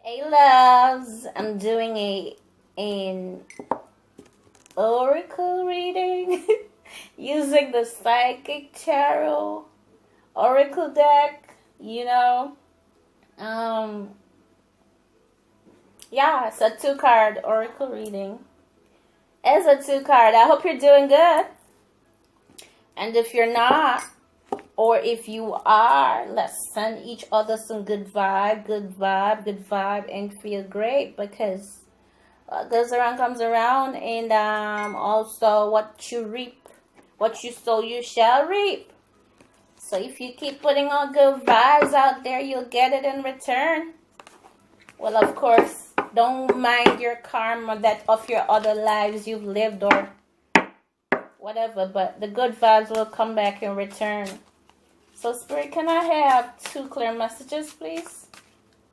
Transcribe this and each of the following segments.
Hey loves, I'm doing an oracle reading using the Psychic Tarot Oracle deck. You know, um, yeah, it's a two card oracle reading. It's a two card. I hope you're doing good, and if you're not, or if you are, let's send each other some good vibe, good vibe, good vibe, and feel great because what goes around comes around, and also what you reap, what you sow, you shall reap. So if you keep putting all good vibes out there, you'll get it in return. Well, of course, don't mind your karma that of your other lives you've lived or whatever, but the good vibes will come back in return. So, Spirit, can I have two clear messages, please?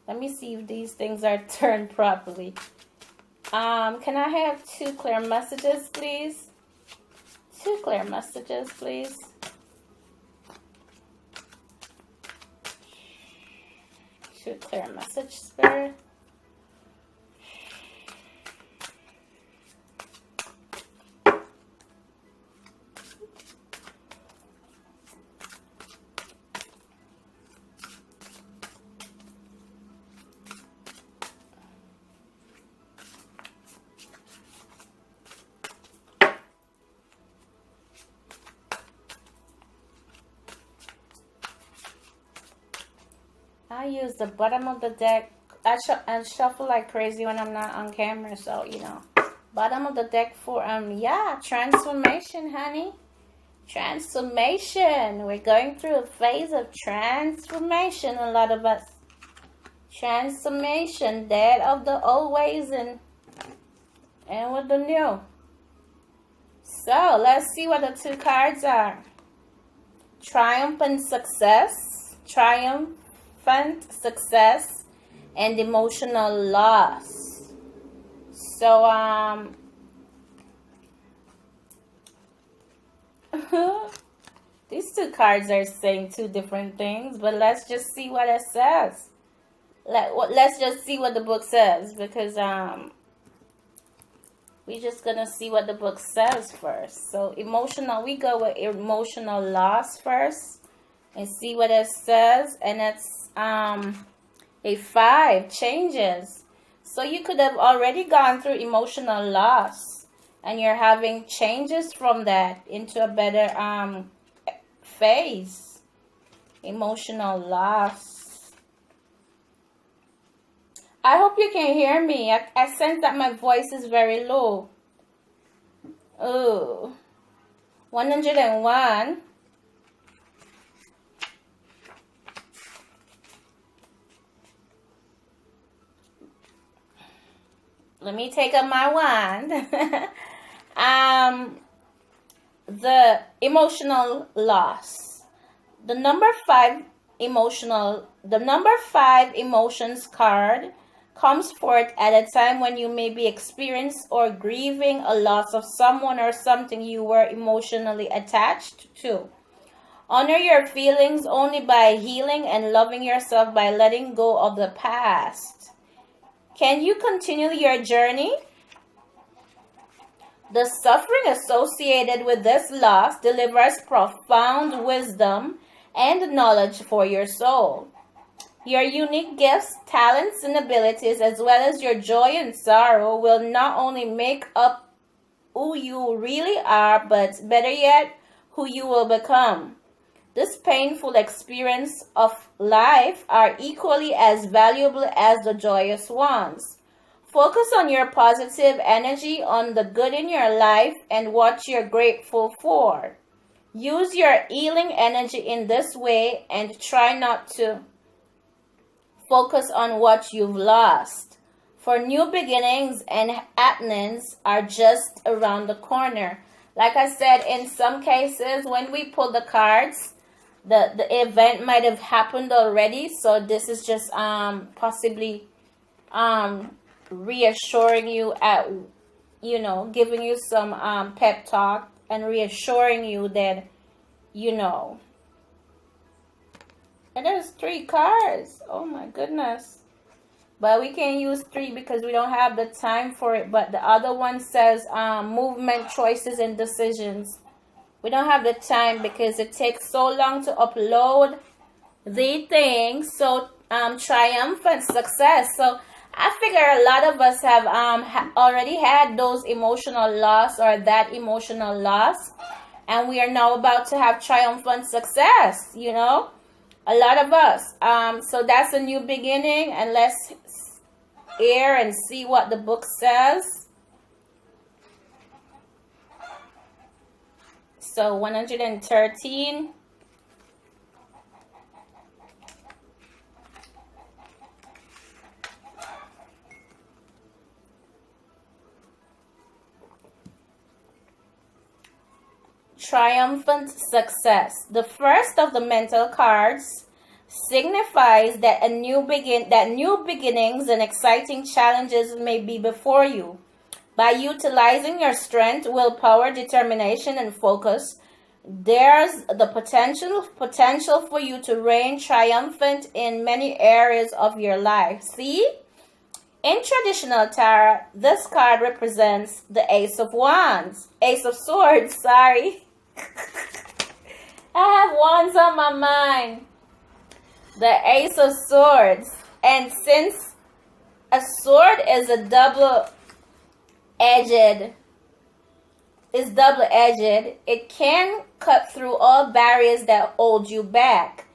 Let me see if these things are turned properly. Can I have two clear messages, please? Two clear messages, please. Two clear message, Spirit. I use the bottom of the deck. I shuffle like crazy when I'm not on camera, so you know. Bottom of the deck for transformation, honey. Transformation. We're going through a phase of transformation, a lot of us. Transformation, dead of the old ways and with the new. So let's see what the two cards are. Triumphant success. Triumphant success and emotional loss. So these two cards are saying two different things, but let's just see what it says. Let's just see what the book says, because we're just gonna see what the book says first. So emotional, we go with emotional loss first and see what it says. And it's a 5, changes. So you could have already gone through emotional loss and you're having changes from that into a better phase. Emotional loss. I hope you can hear me. I sense that my voice is very low. Oh, 101. Let me take up my wand. The emotional loss. The number 5 emotions card comes forth at a time when you may be experiencing or grieving a loss of someone or something you were emotionally attached to. Honor your feelings only by healing and loving yourself by letting go of the past. Can you continue your journey? The suffering associated with this loss delivers profound wisdom and knowledge for your soul. Your unique gifts, talents, and abilities, as well as your joy and sorrow, will not only make up who you really are, but better yet, who you will become. This painful experience of life are equally as valuable as the joyous ones. Focus on your positive energy, on the good in your life, and what you're grateful for. Use your healing energy in this way and try not to focus on what you've lost. For new beginnings and happenings are just around the corner. Like I said, in some cases, when we pull the cards, the event might have happened already, so this is just possibly reassuring you at, you know, giving you some pep talk and reassuring you that, you know. And there's 3 cards. Oh my goodness. But we can't use 3 because we don't have the time for it. But the other one says movement, choices, and decisions. We don't have the time because it takes so long to upload the thing. So triumphant success. So I figure a lot of us have already had those emotional loss or that emotional loss, and we are now about to have triumphant success, you know, a lot of us. So that's a new beginning, and let's hear and see what the book says. So 113. Triumphant success. The first of the mental cards signifies that new beginnings and exciting challenges may be before you. By utilizing your strength, willpower, determination, and focus, there's the potential for you to reign triumphant in many areas of your life. See? In traditional tarot, this card represents the Ace of Wands. Ace of Swords, sorry. I have wands on my mind. The Ace of Swords. And since a sword is a double-edged, it can cut through all barriers that hold you back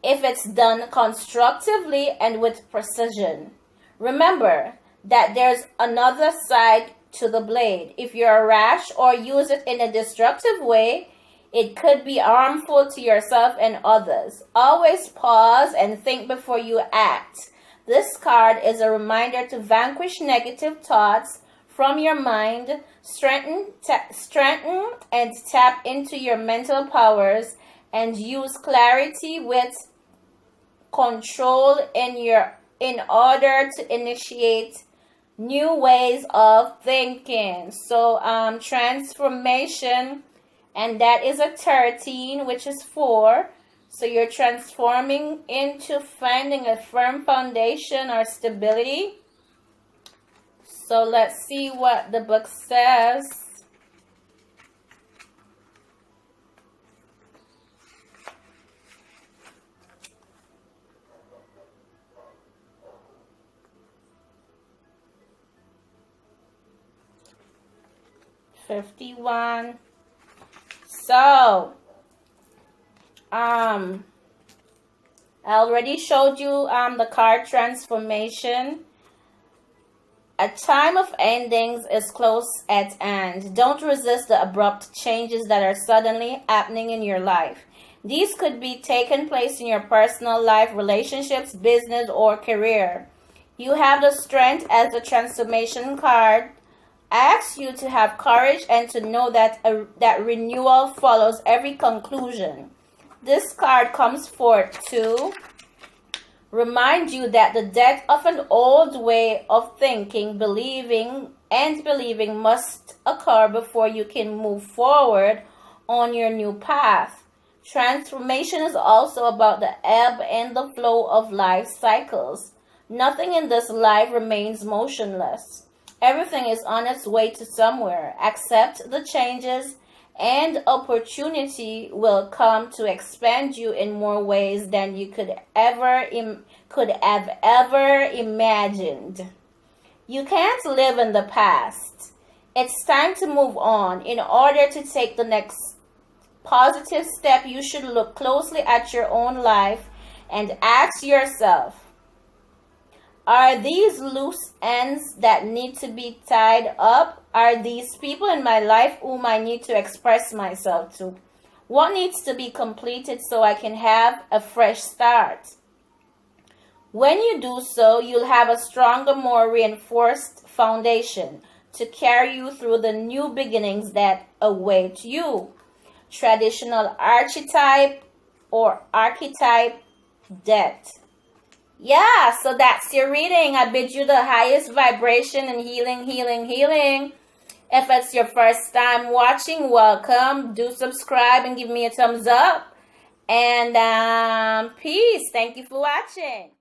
if it's done constructively and with precision. Remember that there's another side to the blade. If you're rash or use it in a destructive way, it could be harmful to yourself and others. Always pause and think before you act. This card is a reminder to vanquish negative thoughts from your mind, strengthen and tap into your mental powers, and use clarity with control in order to initiate new ways of thinking. So transformation, and that is a 13, which is 4. So you're transforming into finding a firm foundation or stability. So let's see what the book says. $51. So, I already showed you the card transformation. A time of endings is close at hand. Don't resist the abrupt changes that are suddenly happening in your life. These could be taking place in your personal life, relationships, business, or career. You have the strength as the transformation card asks you to have courage and to know that that renewal follows every conclusion. This card comes forth to remind you that the death of an old way of thinking, believing must occur before you can move forward on your new path. Transformation is also about the ebb and the flow of life cycles. Nothing in this life remains motionless. Everything is on its way to somewhere. Accept the changes, and opportunity will come to expand you in more ways than you could have ever imagined. You can't live in the past. It's time to move on. In order to take the next positive step, you should look closely at your own life and ask yourself, are these loose ends that need to be tied up? Are these people in my life whom I need to express myself to? What needs to be completed so I can have a fresh start? When you do so, you'll have a stronger, more reinforced foundation to carry you through the new beginnings that await you. Traditional archetype or archetype death. Yeah, so that's your reading. I bid you the highest vibration and healing, healing, healing. If it's your first time watching, welcome. Do subscribe and give me a thumbs up. And peace. Thank you for watching.